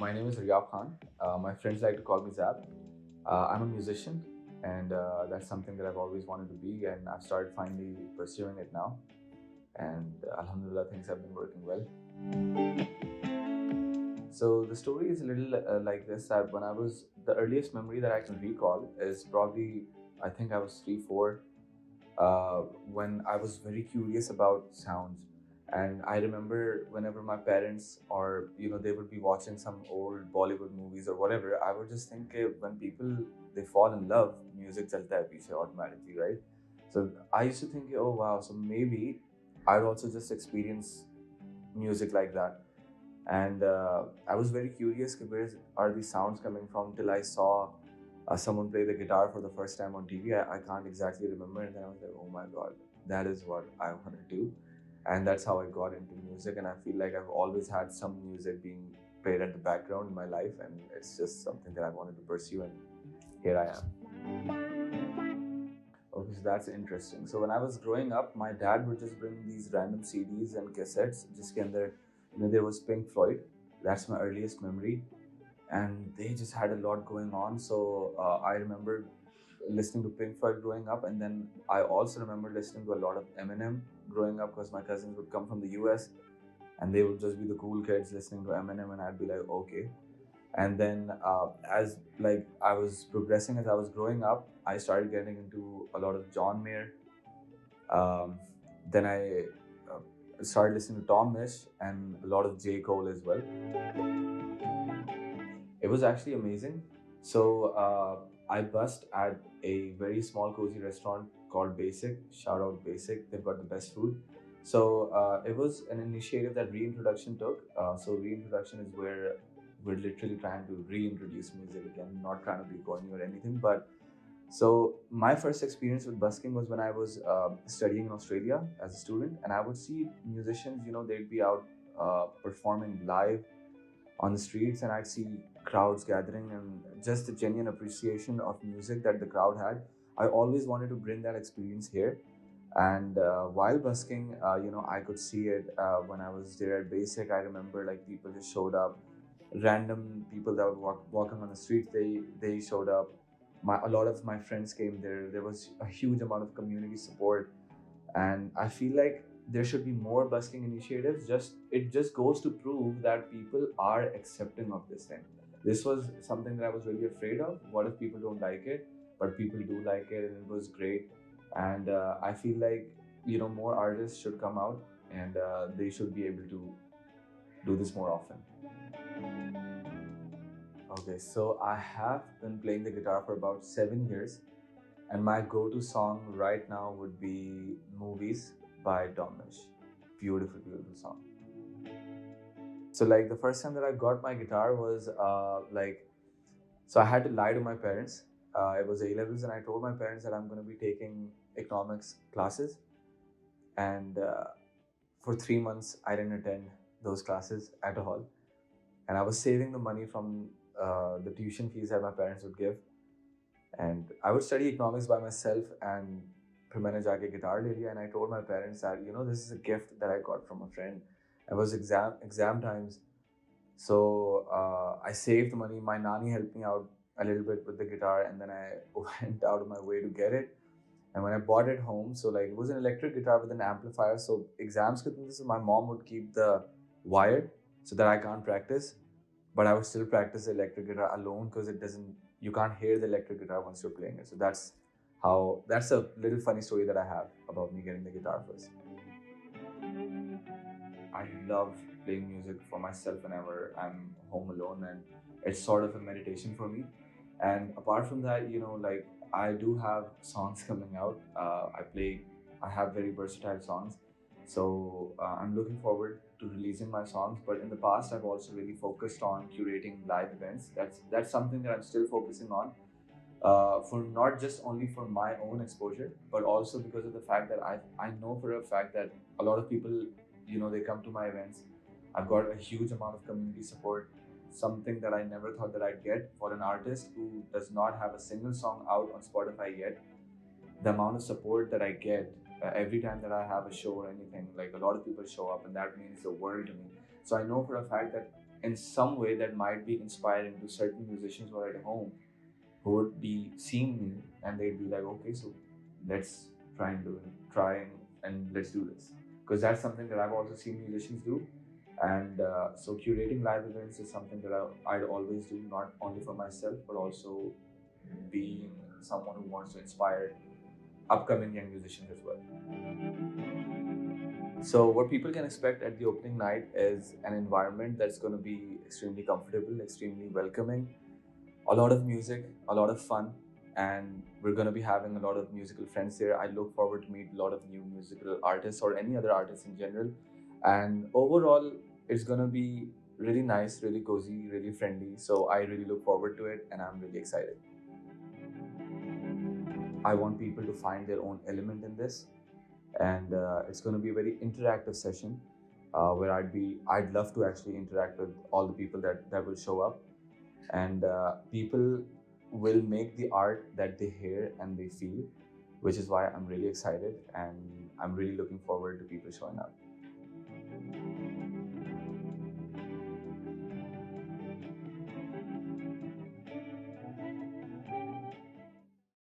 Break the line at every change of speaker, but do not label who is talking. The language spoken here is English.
My name is Zaryab Khan. My friends like to call me Zab. I'm a musician, and that's something that I've always wanted to be, and I've started finally pursuing it now. And Alhamdulillah, things have been working well. So the story is a little like this: that when I was the earliest memory that I can recall is probably I think I was 3, 4 when I was very curious about sounds. And I remember whenever my parents or they would be watching some old Bollywood movies or whatever, I would just think when people they fall in love, music chalta hai piche automatically, right? So I used to think, oh wow, so maybe I'd also just experience music like that. And I was very curious, where are these sounds coming from? Till I saw someone play the guitar for the first time on TV. I can't exactly remember, and then I was like, oh my god, that is what I want to do. And that's how I got into music. And I feel like I've always had some music being played at the background in my life, and it's just something that I wanted to pursue, and here I am. Okay, so that's interesting. So when I was growing up, my dad would just bring these random CDs and cassettes. Just there was Pink Floyd. That's my earliest memory, and they just had a lot going on. So I remember listening to Pink Floyd growing up, and then I also remember listening to a lot of Eminem growing up because my cousins would come from the US and they would just be the cool kids listening to Eminem, and I'd be like, okay. And then as like I was progressing, as I was growing up, I started getting into a lot of John Mayer. Then I started listening to Tom Misch and a lot of J. Cole as well. It was actually amazing. So I bussed at a very small cozy restaurant called Basic. Shout out Basic, they've got the best food. So it was an initiative that Reintroduction took. So Reintroduction is where we're literally trying to reintroduce music again, not trying to be corny or anything. But so my first experience with busking was when I was studying in Australia as a student, and I would see musicians. They'd be out performing live on the streets, and I'd see crowds gathering and just the genuine appreciation of music that the crowd had. I always wanted to bring that experience here. And while busking, I could see it when I was there at Basic. I remember like people just showed up, random people that were walking on the streets. They showed up. A lot of my friends came there. There was a huge amount of community support, and I feel like there should be more busking initiatives. It just goes to prove that people are accepting of this thing. This was something that I was really afraid of. What if people don't like it? But people do like it, and it was great. And I feel like more artists should come out, and they should be able to do this more often. Okay, so I have been playing the guitar for about 7 years, and my go-to song right now would be Movies by Tomish. Beautiful, beautiful song. So like the first time that I got my guitar was so I had to lie to my parents. It was A levels, and I told my parents that I'm going to be taking economics classes, and for 3 months I didn't attend those classes at all, and I was saving the money from the tuition fees that my parents would give, and I would study economics by myself. And फिर मैंने जाके guitar ले लिया, and I told my parents that this is a gift that I got from a friend. It was exam times, so I saved money. My Nani helped me out a little bit with the guitar, and then I went out of my way to get it. And when I bought it home, so like it was an electric guitar with an amplifier. So exams ke दिन, so my mom would keep the wire so that I can't practice, but I would still practice the electric guitar alone because you can't hear the electric guitar once you're playing it. So that's a little funny story that I have about me getting the guitar first. I love playing music for myself whenever I'm home alone, and it's sort of a meditation for me. And apart from that, like I do have songs coming out. I have very versatile songs. So I'm looking forward to releasing my songs. But in the past, I've also really focused on curating live events. That's something that I'm still focusing on. For not just only for my own exposure, but also because of the fact that I know for a fact that a lot of people, they come to my events. I've got a huge amount of community support, something that I never thought that I'd get for an artist who does not have a single song out on Spotify yet. The amount of support that I get every time that I have a show or anything, like a lot of people show up, and that means the world to me. So I know for a fact that in some way that might be inspiring to certain musicians who are at home, who would be seeing me and they'd be like, okay, so let's try and let's do this, because that's something that I've also seen musicians do. And so curating live events is something that I'd always do, not only for myself but also being someone who wants to inspire upcoming young musicians as well. So what people can expect at the opening night is an environment that's going to be extremely comfortable, extremely welcoming, a lot of music, a lot of fun, and we're going to be having a lot of musical friends there. I look forward to meet a lot of new musical artists or any other artists in general. And overall, it's going to be really nice, really cozy, really friendly. So I really look forward to it and I'm really excited. I want people to find their own element in this, and it's going to be a very interactive session where I'd love to actually interact with all the people that will show up, and people will make the art that they hear and they feel, which is why I'm really excited and I'm really looking forward to people showing up.